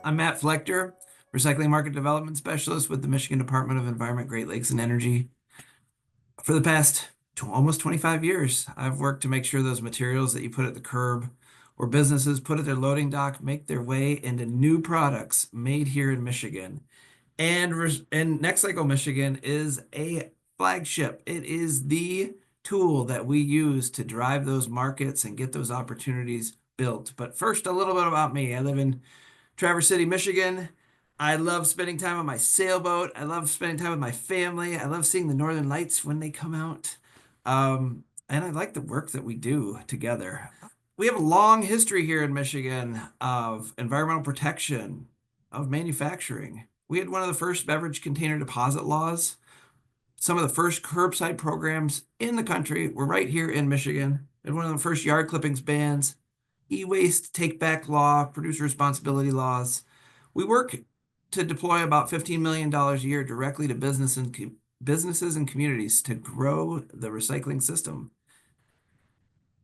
I'm Matt Flechter, Recycling Market Development Specialist with the Michigan Department of Environment, Great Lakes, and Energy. For the past almost 25 years, I've worked to make sure those materials that you put at the curb or businesses put at their loading dock make their way into new products made here in Michigan. And NextCycle Michigan is a flagship. It is the tool that we use to drive those markets and get those opportunities built. But first, a little bit about me. I live in Traverse City, Michigan. I love spending time on my sailboat. I love spending time with my family. I love seeing the Northern Lights when they come out. And I like the work that we do together. We have a long history here in Michigan of environmental protection, of manufacturing. We had one of the first beverage container deposit laws. Some of the first curbside programs in the country were right here in Michigan. We had one of the first yard clippings bans, e-waste take back law, producer responsibility laws. We work to deploy about $15 million a year directly to businesses and communities to grow the recycling system.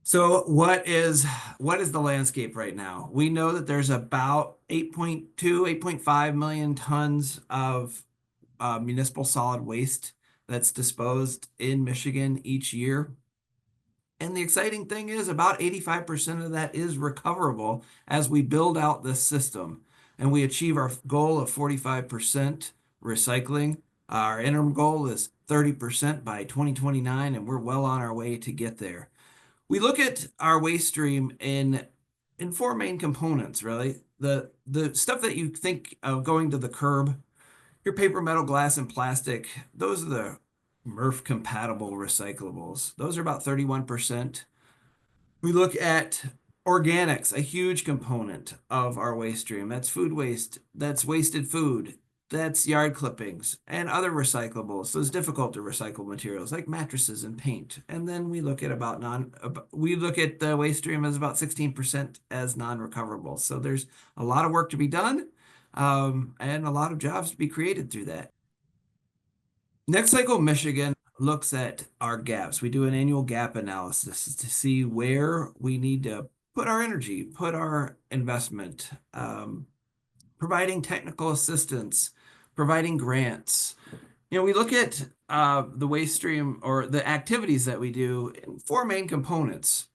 So what is the landscape right now? We know that there's about 8.2, 8.5 million tons of municipal solid waste that's disposed in Michigan each year. And the exciting thing is about 85% of that is recoverable as we build out this system and we achieve our goal of 45% recycling. Our interim goal is 30% by 2029, and we're well on our way to get there. We look at our waste stream in four main components, really. The stuff that you think of going to the curb, your paper, metal, glass, and plastic, those are the MRF compatible recyclables. Those are about 31%. We look at organics, a huge component of our waste stream. That's food waste, that's wasted food, that's yard clippings and other recyclables, those difficult to recycle materials like mattresses and paint. And then we look at the waste stream as about 16% as non-recoverable. So there's a lot of work to be done and a lot of jobs to be created through that. NextCycle Michigan looks at our gaps. We do an annual gap analysis to see where we need to put our energy, put our investment, providing technical assistance, providing grants. We look at the waste stream or the activities that we do in four main components.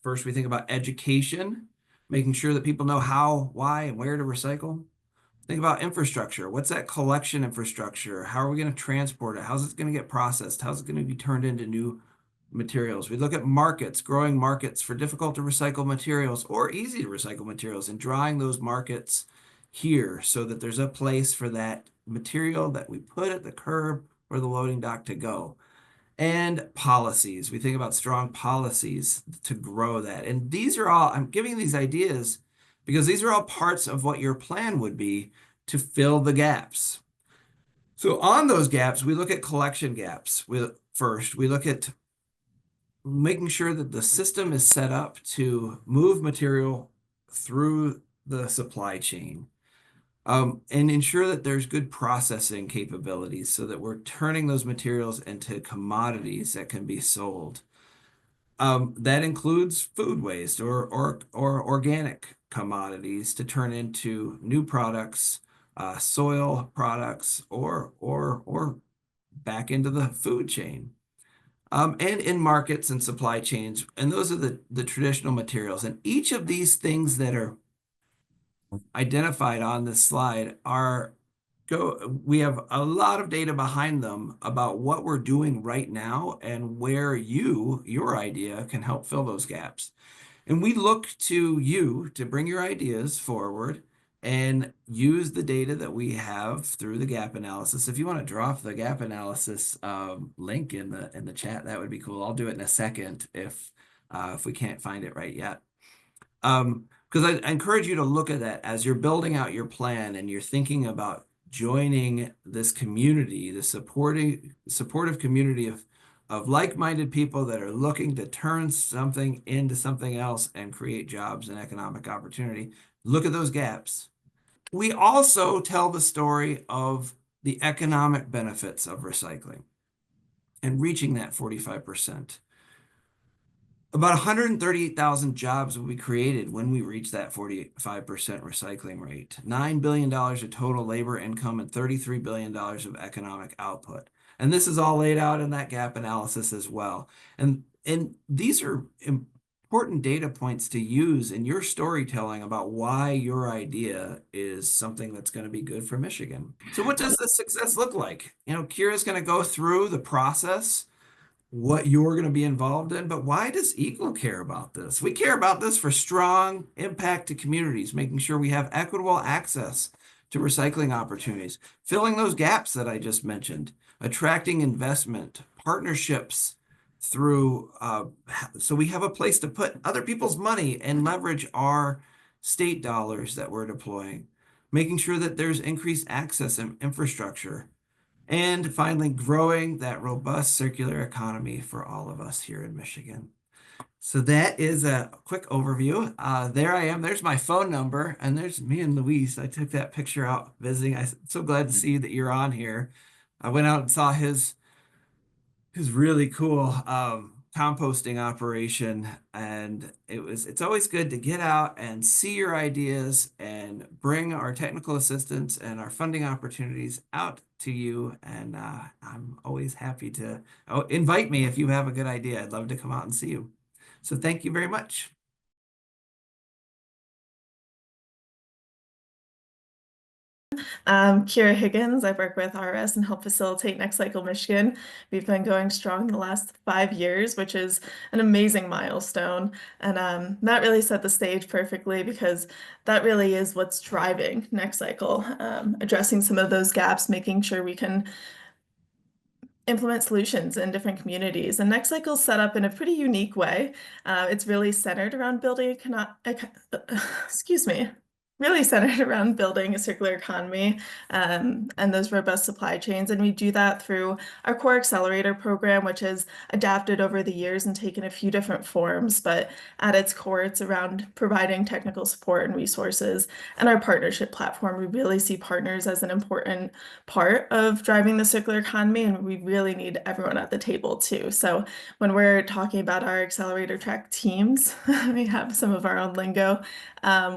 First, we think about education, making sure that people know how, why, and where to recycle. Think about infrastructure. What's that collection infrastructure? How are we going to transport it? How's it going to get processed? How's it going to be turned into new materials? We look at markets, growing markets for difficult to recycle materials or easy to recycle materials, and drawing those markets here so that there's a place for that material that we put at the curb or the loading dock to go. And policies. We think about strong policies to grow that. And these are all, I'm giving these ideas because these are all parts of what your plan would be to fill the gaps. So on those gaps, we look at collection gaps. First, we look at making sure that the system is set up to move material through the supply chain. And ensure that there's good processing capabilities so that we're turning those materials into commodities that can be sold. That includes food waste or organic commodities to turn into new products, soil products, or back into the food chain. And in markets and supply chains, and those are the traditional materials. And each of these things that are identified on this slide we have a lot of data behind them about what we're doing right now and where your idea can help fill those gaps. And we look to you to bring your ideas forward and use the data that we have through the gap analysis. If you want to drop the gap analysis link in the chat, that would be cool. I'll do it in a second if we can't find it right yet. Because I encourage you to look at that as you're building out your plan and you're thinking about joining this community, the supportive community of like-minded people that are looking to turn something into something else and create jobs and economic opportunity. Look at those gaps. We also tell the story of the economic benefits of recycling and reaching that 45%. About 138,000 jobs will be created when we reach that 45% recycling rate. $9 billion of total labor income and $33 billion of economic output. And this is all laid out in that gap analysis as well. And these are important data points to use in your storytelling about why your idea is something that's going to be good for Michigan. So what does the success look like? Kira's going to go through the process, what you're going to be involved in, but why does Eagle care about this? We care about this for strong impact to communities, making sure we have equitable access to recycling opportunities, filling those gaps that I just mentioned, attracting investment, partnerships through, so we have a place to put other people's money and leverage our state dollars that we're deploying, making sure that there's increased access and infrastructure, and finally, growing that robust circular economy for all of us here in Michigan. So that is a quick overview. There I am. There's my phone number, and there's me and Luis. I took that picture out visiting. I'm so glad to see that you're on here. I went out and saw his really cool composting operation, and it's always good to get out and see your ideas and bring our technical assistance and our funding opportunities out to you. And I'm always happy to invite me if you have a good idea. I'd love to come out and see you. So thank you very much. Kira Higgins. I work with RS and help facilitate NextCycle Michigan. We've been going strong the last 5 years, which is an amazing milestone. And that really set the stage perfectly because that really is what's driving NextCycle, addressing some of those gaps, making sure we can implement solutions in different communities. And NextCycle is set up in a pretty unique way. It's really centered around building excuse me, really centered around building a circular economy and those robust supply chains. And we do that through our core accelerator program, which has adapted over the years and taken a few different forms. But at its core, it's around providing technical support and resources. And our partnership platform, we really see partners as an important part of driving the circular economy, and we really need everyone at the table too. So when we're talking about our accelerator track teams, we have some of our own lingo.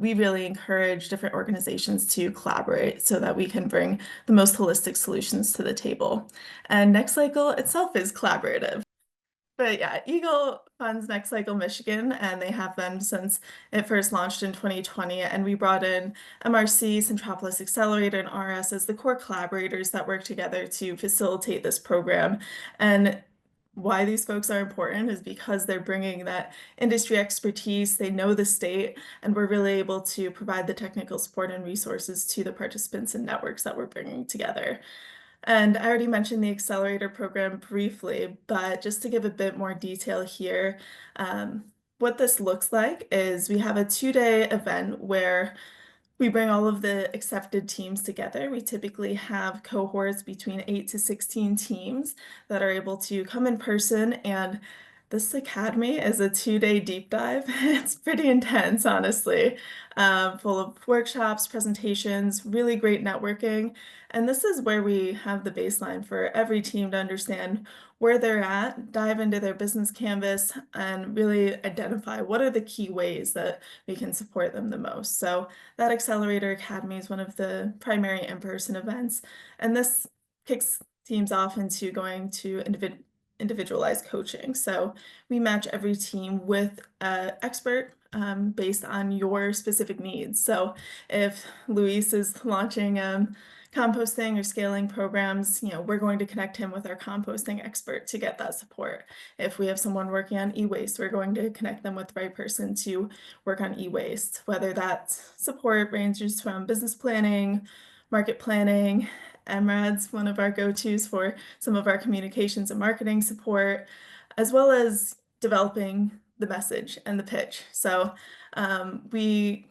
We really encourage different organizations to collaborate so that we can bring the most holistic solutions to the table. And NextCycle itself is collaborative. But yeah, Eagle funds NextCycle Michigan, and they have been since it first launched in 2020. And we brought in MRC, Centropolis Accelerator, and RS as the core collaborators that work together to facilitate this program. And why these folks are important is because they're bringing that industry expertise, they know the state, and we're really able to provide the technical support and resources to the participants and networks that we're bringing together. And I already mentioned the accelerator program briefly, but just to give a bit more detail here, what this looks like is we have a 2-day event where we bring all of the accepted teams together. We typically have cohorts between 8 to 16 teams that are able to come in person, and this academy is a 2-day deep dive. It's pretty intense, honestly, full of workshops, presentations, really great networking. And this is where we have the baseline for every team to understand where they're at, dive into their business canvas, and really identify what are the key ways that we can support them the most. So that Accelerator Academy is one of the primary in-person events, and this kicks teams off into going to individualized coaching. So we match every team with an expert based on your specific needs. So if Luis is launching composting or scaling programs, we're going to connect him with our composting expert to get that support. If we have someone working on e-waste, we're going to connect them with the right person to work on e-waste, whether that support ranges from business planning, market planning. MRAD's one of our go-tos for some of our communications and marketing support, as well as developing the message and the pitch. So we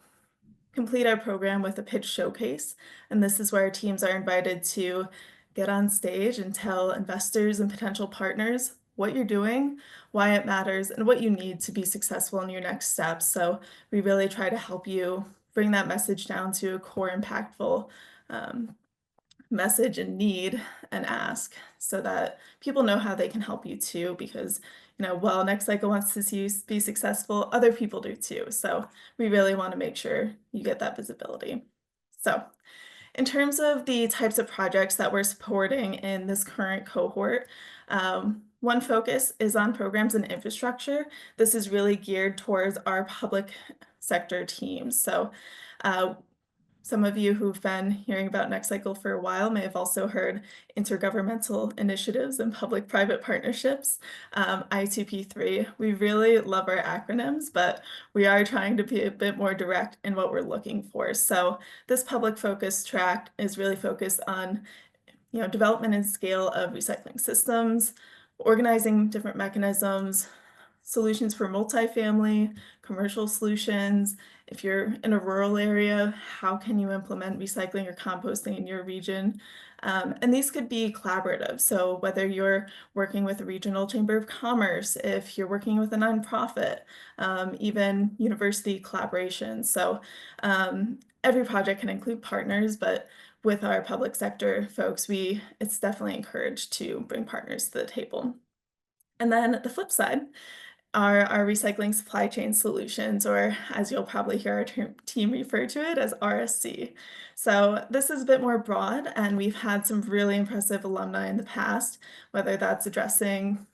complete our program with a pitch showcase, and this is where our teams are invited to get on stage and tell investors and potential partners what you're doing, why it matters, and what you need to be successful in your next steps. So we really try to help you bring that message down to a core impactful message and need and ask so that people know how they can help you too, because while NextCycle wants to see you be successful, other people do too. So we really want to make sure you get that visibility. So in terms of the types of projects that we're supporting in this current cohort, one focus is on programs and infrastructure. This is really geared towards our public sector teams. So some of you who've been hearing about NextCycle for a while may have also heard intergovernmental initiatives and public-private partnerships, I2P3. We really love our acronyms, but we are trying to be a bit more direct in what we're looking for. So this public focus track is really focused on development and scale of recycling systems, organizing different mechanisms, solutions for multifamily, commercial solutions. If you're in a rural area, how can you implement recycling or composting in your region? And these could be collaborative. So whether you're working with a regional chamber of commerce, if you're working with a nonprofit, even university collaboration. So every project can include partners, but with our public sector folks, it's definitely encouraged to bring partners to the table. And then the flip side are our recycling supply chain solutions, or as you'll probably hear our team refer to it as RSC. So this is a bit more broad, and we've had some really impressive alumni in the past, whether that's addressing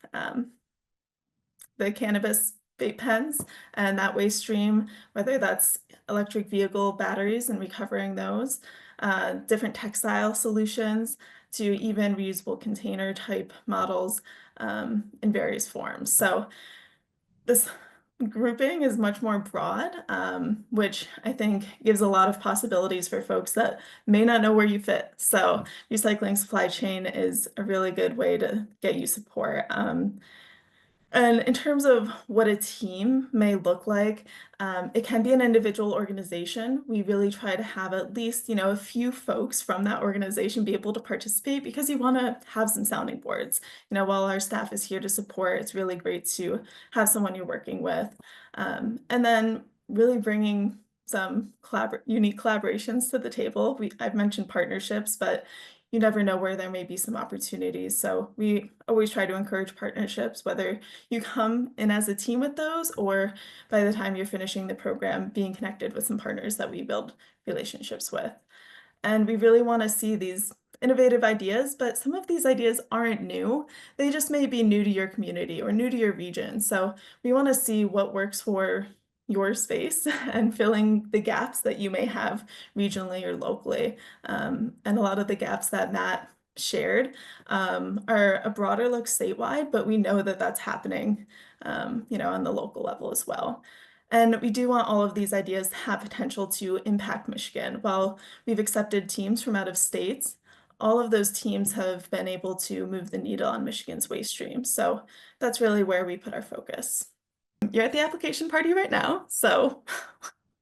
the cannabis vape pens and that waste stream, whether that's electric vehicle batteries and recovering those, different textile solutions, to even reusable container type models in various forms. So this grouping is much more broad, which I think gives a lot of possibilities for folks that may not know where you fit. So recycling supply chain is a really good way to get you support. And in terms of what a team may look like, it can be an individual organization. We really try to have at least, a few folks from that organization be able to participate, because you want to have some sounding boards. While our staff is here to support, it's really great to have someone you're working with. And then really bringing some unique collaborations to the table. I've mentioned partnerships, but you never know where there may be some opportunities. So we always try to encourage partnerships, whether you come in as a team with those, or by the time you're finishing the program, being connected with some partners that we build relationships with. And we really want to see these innovative ideas, but some of these ideas aren't new. They just may be new to your community or new to your region. So we want to see what works for your space and filling the gaps that you may have regionally or locally. And a lot of the gaps that Matt shared are a broader look statewide, but we know that that's happening, on the local level as well. And we do want all of these ideas to have potential to impact Michigan. While we've accepted teams from out of states, all of those teams have been able to move the needle on Michigan's waste stream. So that's really where we put our focus. You're at the application party right now, so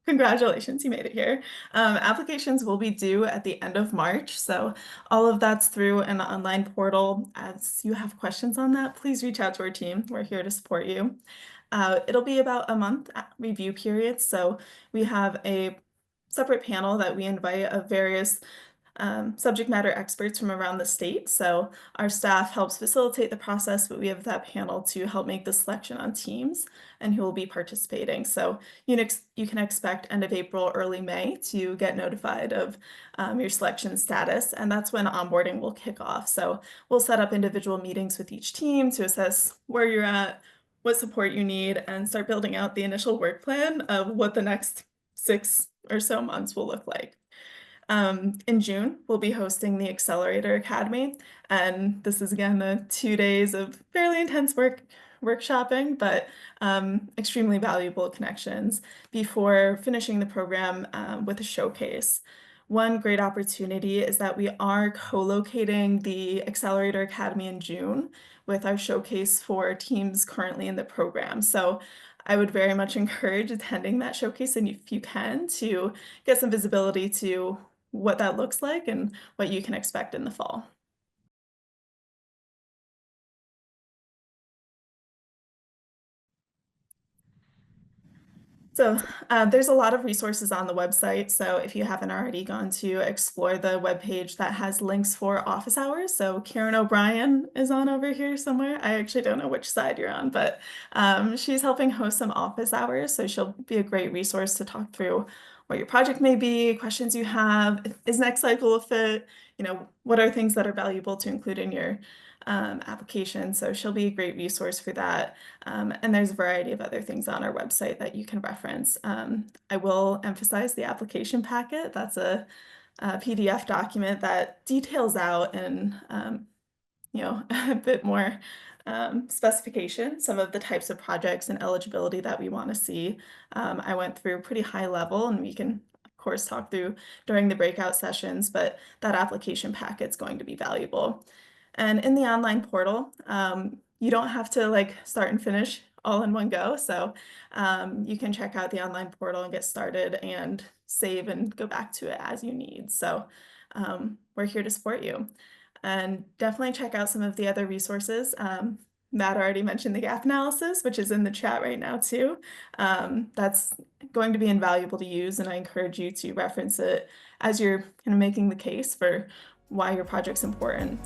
congratulations, you made it here. Applications will be due at the end of March, so all of that's through an online portal. As you have questions on that, please reach out to our team. We're here to support you. It'll be about a month review period, so we have a separate panel that we invite of various subject matter experts from around the state. So our staff helps facilitate the process, but we have that panel to help make the selection on teams and who will be participating. So you can expect end of April, early May to get notified of your selection status, and that's when onboarding will kick off. So we'll set up individual meetings with each team to assess where you're at, what support you need, and start building out the initial work plan of what the next 6 or so months will look like. In June, we'll be hosting the Accelerator Academy, and this is again the 2 days of fairly intense workshopping, but extremely valuable connections before finishing the program with a showcase. One great opportunity is that we are co-locating the Accelerator Academy in June with our showcase for teams currently in the program. So I would very much encourage attending that showcase, and if you can, to get some visibility to what that looks like and what you can expect in the fall. So there's a lot of resources on the website. So if you haven't already gone to explore the webpage that has links for office hours. So Karen O'Brien is on over here somewhere. I actually don't know which side you're on, but she's helping host some office hours. So she'll be a great resource to talk through what your project may be, questions you have. Is NextCycle a fit? You know, what are things that are valuable to include in your application? So she'll be a great resource for that. And there's a variety of other things on our website that you can reference. I will emphasize the application packet. That's a PDF document that details out and a bit more specification, some of the types of projects and eligibility that we want to see. I went through pretty high level, and we can, of course, talk through during the breakout sessions, but that application packet's going to be valuable. And in the online portal, you don't have to like start and finish all in one go. So you can check out the online portal and get started and save and go back to it as you need. So we're here to support you. And definitely check out some of the other resources. Matt already mentioned the gap analysis, which is in the chat right now too. That's going to be invaluable to use, and I encourage you to reference it as you're kind of making the case for why your project's important.